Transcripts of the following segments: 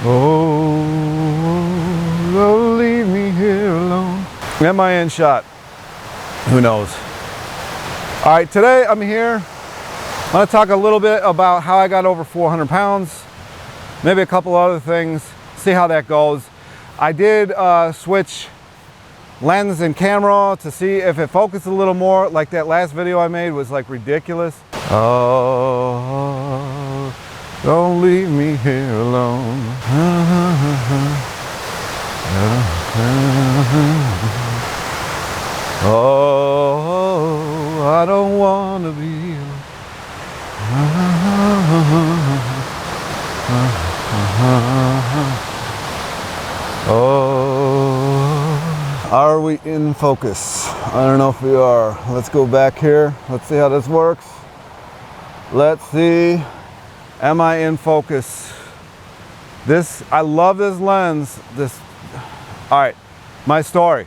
Oh, don't leave me here alone. Am I in shot? Who knows? All right, today I'm here. I'm gonna talk a little bit about how I got over 400 pounds, maybe a couple other things, see how that goes. I did switch lens and camera to see if it focused a little more, like that last video I made was like ridiculous. Oh, don't leave me here alone. Oh, I don't want to be. Oh, are we in focus? I don't know if we are. Let's go back here. Let's see how this works. Let's see. Am I in focus? This, I love this lens. All right, my story.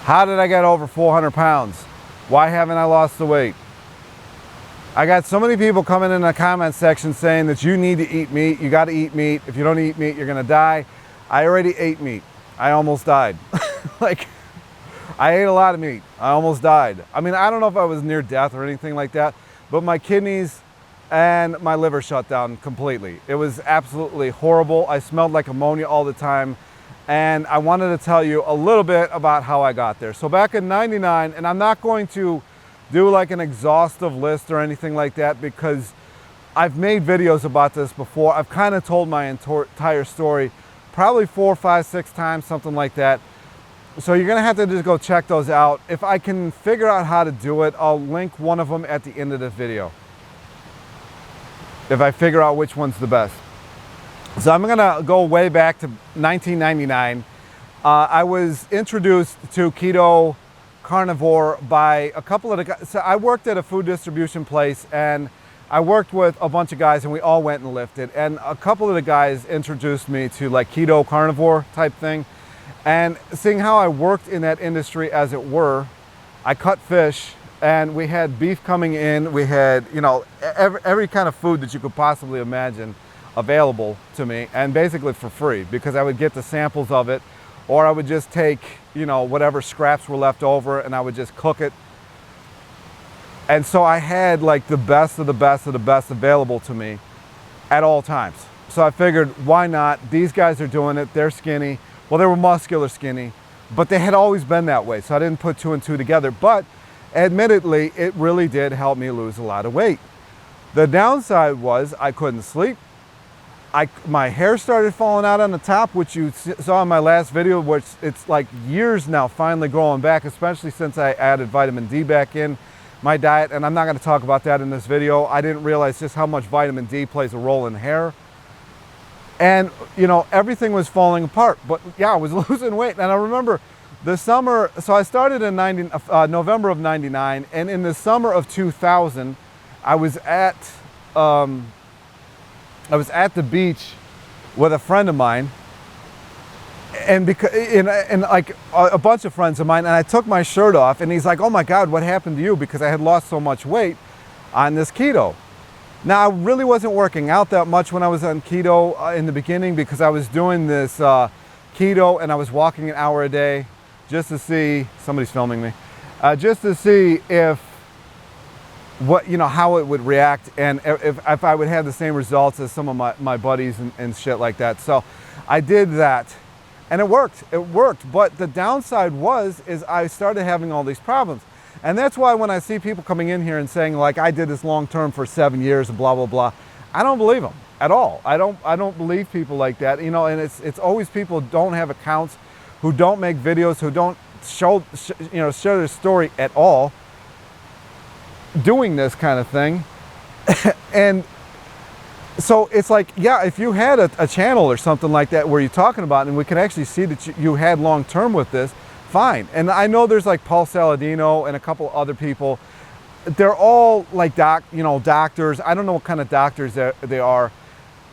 How did I get over 400 pounds? Why haven't I lost the weight? I got so many people coming in the comment section saying that you need to eat meat. You got to eat meat. If you don't eat meat, you're going to die. I already ate meat. I almost died. Like, I ate a lot of meat. I almost died. I mean, I don't know if I was near death or anything like that, but my kidneys and my liver shut down completely. It was absolutely horrible. I smelled like ammonia all the time. And I wanted to tell you a little bit about how I got there. So back in '99, and I'm not going to do like an exhaustive list or anything like that because I've made videos about this before. I've kind of told my entire story probably 4, 5, 6 times, something like that. So you're gonna have to just go check those out. If I can figure out how to do it, I'll link one of them at the end of the video, if I figure out which one's the best. So I'm gonna go way back to 1999. I was introduced to keto carnivore by a couple of the guys. So I worked at a food distribution place and I worked with a bunch of guys and we all went and lifted. And a couple of the guys introduced me to like keto carnivore type thing. And seeing how I worked in that industry, as it were, I cut fish and we had beef coming in. We had, you know, every kind of food that you could possibly imagine available to me, and basically for free, because I would get the samples of it, or I would just take, you know, whatever scraps were left over and I would just cook it. And so I had like the best of the best of the best available to me at all times. So I figured, why not? These guys are doing it. They're skinny. Well, they were muscular skinny, but they had always been that way. So I didn't put 2 and 2 together, but admittedly, it really did help me lose a lot of weight. The downside was I couldn't sleep. My hair started falling out on the top, which you saw in my last video, which it's like years now finally growing back, especially since I added vitamin D back in my diet. And I'm not going to talk about that in this video. I didn't realize just how much vitamin D plays a role in hair. And, you know, everything was falling apart. But yeah, I was losing weight. And I remember the summer, so I started in November of '99. And in the summer of 2000, I was at the beach with a friend of mine, and like a bunch of friends of mine, and I took my shirt off, and he's like, "Oh my God, what happened to you?" Because I had lost so much weight on this keto. Now, I really wasn't working out that much when I was on keto in the beginning, because I was doing this keto and I was walking an hour a day just to see, somebody's filming me, just to see if what, you know, how it would react, and if I would have the same results as some of my buddies and shit like that. So I did that and it worked, but the downside is I started having all these problems. And that's why when I see people coming in here and saying like, I did this long term for 7 years and blah, blah, blah, I don't believe them at all. I don't believe people like that, you know, and it's always people who don't have accounts, who don't make videos, who don't share their story at all, doing this kind of thing. And so it's like, yeah, if you had a channel or something like that where you're talking about it and we can actually see that you had long term with this, fine. And I know there's like Paul Saladino and a couple other people. They're all like doctors. I don't know what kind of doctors they are,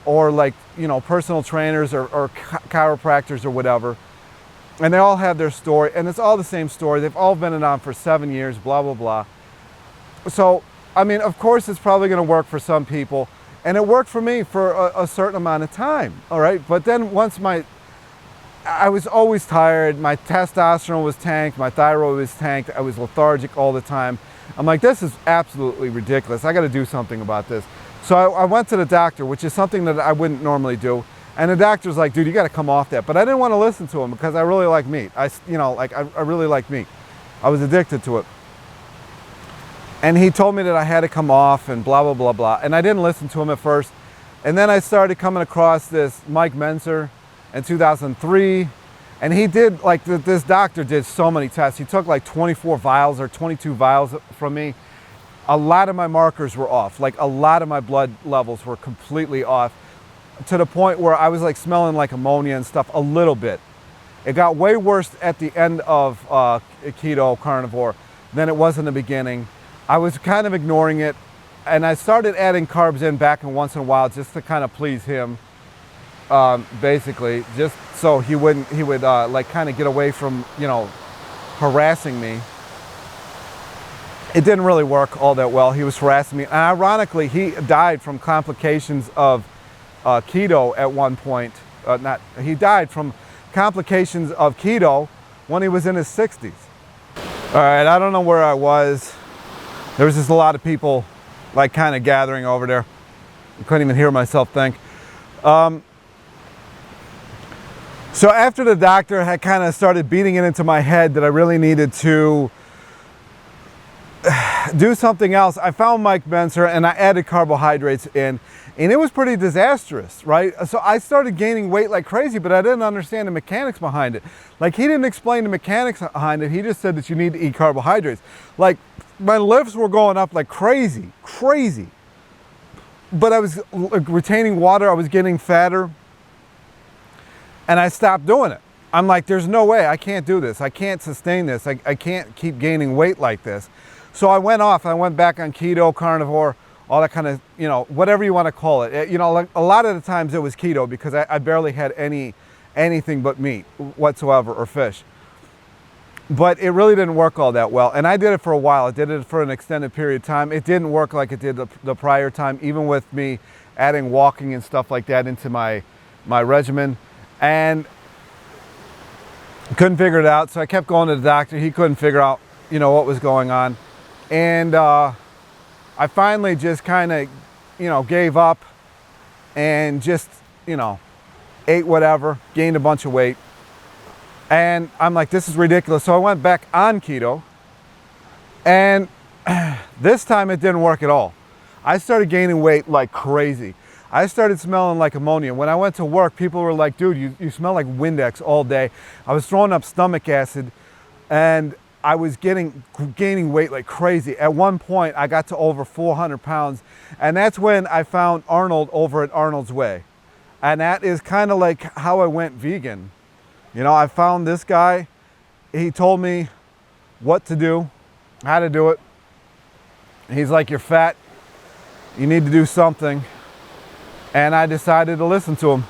or like, you know, personal trainers or chiropractors or whatever. And they all have their story, and it's all the same story. They've all been on for 7 years, blah, blah, blah. So, I mean, of course, it's probably going to work for some people. And it worked for me for a certain amount of time, all right? But then once I was always tired, my testosterone was tanked, my thyroid was tanked, I was lethargic all the time. I'm like, this is absolutely ridiculous. I gotta do something about this. So I went to the doctor, which is something that I wouldn't normally do. And the doctor's like, dude, you gotta come off that. But I didn't want to listen to him because I really like meat. I really like meat. I was addicted to it. And he told me that I had to come off and blah, blah, blah, blah. And I didn't listen to him at first. And then I started coming across this Mike Menzer in 2003. And he did, like, this doctor did so many tests. He took like 24 vials or 22 vials from me. A lot of my markers were off. Like, a lot of my blood levels were completely off, to the point where I was like smelling like ammonia and stuff a little bit. It got way worse at the end of keto carnivore than it was in the beginning. I was kind of ignoring it, and I started adding carbs in back and once in a while just to kind of please him, basically, just so he would like kind of get away from, you know, harassing me. It didn't really work all that well. He was harassing me, and ironically, he died from complications of keto at one point. He died from complications of keto when he was in his 60s. All right, I don't know where I was. There was just a lot of people like kind of gathering over there. I couldn't even hear myself think. So after the doctor had kind of started beating it into my head that I really needed to do something else, I found Mike Menzer and I added carbohydrates in, and it was pretty disastrous, right? So I started gaining weight like crazy, but I didn't understand the mechanics behind it. Like, he didn't explain the mechanics behind it. He just said that you need to eat carbohydrates. Like, my lifts were going up like crazy. But I was retaining water, I was getting fatter, and I stopped doing it. I'm like, there's no way, I can't do this. I can't sustain this. I can't keep gaining weight like this. So I went off. I went back on keto, carnivore, all that kind of, you know, whatever you want to call it. You know, like a lot of the times it was keto because I barely had anything but meat whatsoever, or fish. But it really didn't work all that well. And I did it for a while. I did it for an extended period of time. It didn't work like it did the prior time, even with me adding walking and stuff like that into my regimen. And couldn't figure it out. So I kept going to the doctor. He couldn't figure out, you know, what was going on. And I finally just kind of, you know, gave up and just, you know, ate whatever, gained a bunch of weight. And I'm like, this is ridiculous. So I went back on keto, and this time it didn't work at all. I started gaining weight like crazy. I started smelling like ammonia. When I went to work, people were like, dude, you smell like Windex all day. I was throwing up stomach acid, and I was gaining weight like crazy. At one point, I got to over 400 pounds, and that's when I found Arnold over at Arnold's Way. And that is kind of like how I went vegan. You know, I found this guy. He told me what to do, how to do it. He's like, you're fat, you need to do something. And I decided to listen to him.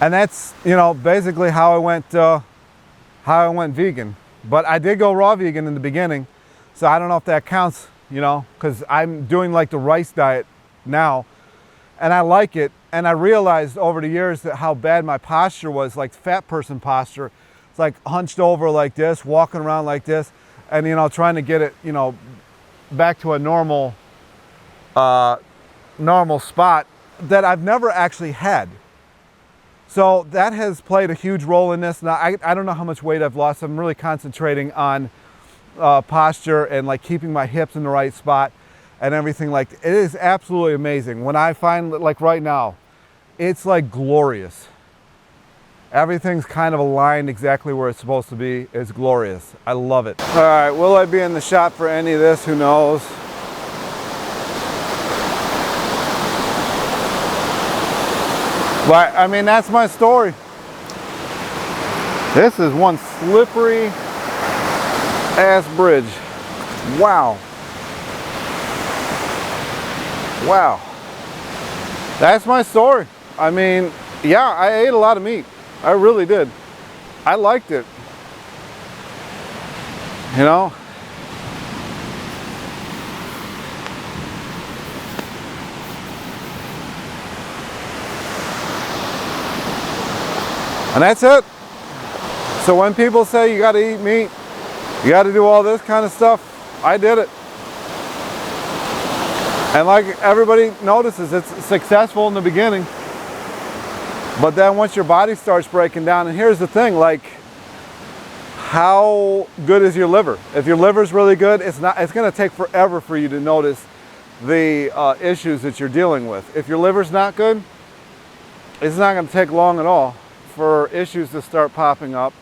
And that's, you know, basically how I went vegan. But I did go raw vegan in the beginning, so I don't know if that counts, you know, because I'm doing like the rice diet now, and I like it. And I realized over the years that how bad my posture was, like fat person posture. It's like hunched over like this, walking around like this, and, you know, trying to get it, you know, back to a normal spot that I've never actually had. So that has played a huge role in this. Now, I don't know how much weight I've lost. I'm really concentrating on posture and like keeping my hips in the right spot and everything. Like, it is absolutely amazing. When I find, like right now, it's like glorious. Everything's kind of aligned exactly where it's supposed to be. It's glorious. I love it. All right, will I be in the shop for any of this? Who knows? But I mean, that's my story. This is one slippery ass bridge. Wow. Wow. That's my story. I mean, yeah, I ate a lot of meat. I really did. I liked it. You know? And that's it. So when people say you got to eat meat, you got to do all this kind of stuff, I did it. And like everybody notices, it's successful in the beginning. But then once your body starts breaking down, and here's the thing, like, how good is your liver? If your liver's really good, it's going to take forever for you to notice the issues that you're dealing with. If your liver's not good, it's not going to take long at all for issues to start popping up.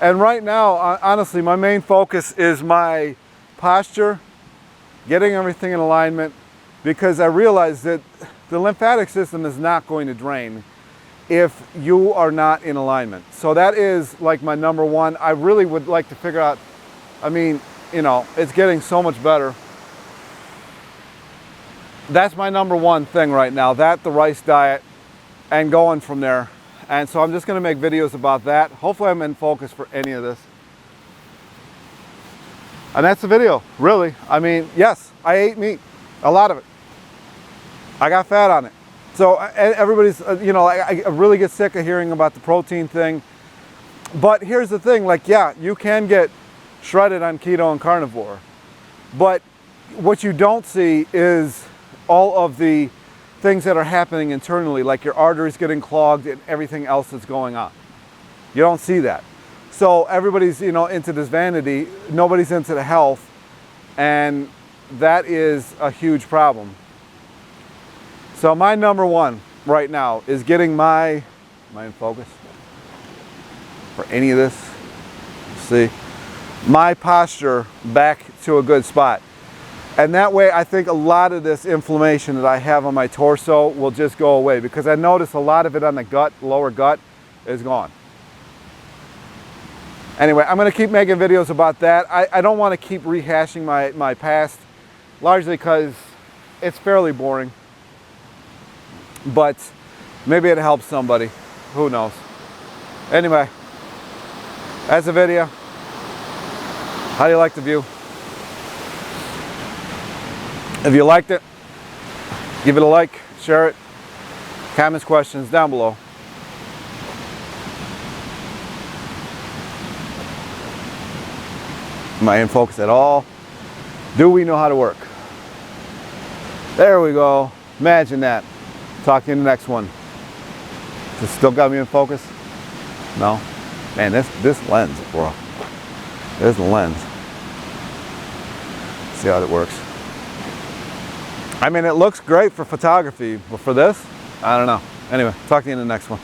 And right now, honestly, my main focus is my posture, getting everything in alignment, because I realize that the lymphatic system is not going to drain if you are not in alignment. So that is like my number one. I really would like to figure out, I mean, you know, it's getting so much better. That's my number one thing right now, that, the rice diet, and going from there. And so I'm just going to make videos about that. Hopefully I'm in focus for any of this. And that's the video, really. I mean, yes, I ate meat, a lot of it. I got fat on it. So everybody's, you know, I really get sick of hearing about the protein thing. But here's the thing, like, yeah, you can get shredded on keto and carnivore. But what you don't see is all of the things that are happening internally, like your arteries getting clogged and everything else that's going on. You don't see that. So everybody's, you know, into this vanity. Nobody's into the health. And that is a huge problem. So my number one right now is getting am I in focus for any of this? See, my posture back to a good spot. And that way I think a lot of this inflammation that I have on my torso will just go away, because I notice a lot of it on the gut, lower gut, is gone. Anyway, I'm going to keep making videos about that. I don't want to keep rehashing my past, largely because it's fairly boring. But maybe it helps somebody. Who knows? Anyway, that's the video. How do you like the view? If you liked it, give it a like, share it. Comments, questions down below. Am I in focus at all? Do we know how to work? There we go. Imagine that. Talk to you in the next one. Does it still got me in focus? No? Man, this lens, bro. There's the lens. See how it works. I mean, it looks great for photography, but for this, I don't know. Anyway, talk to you in the next one.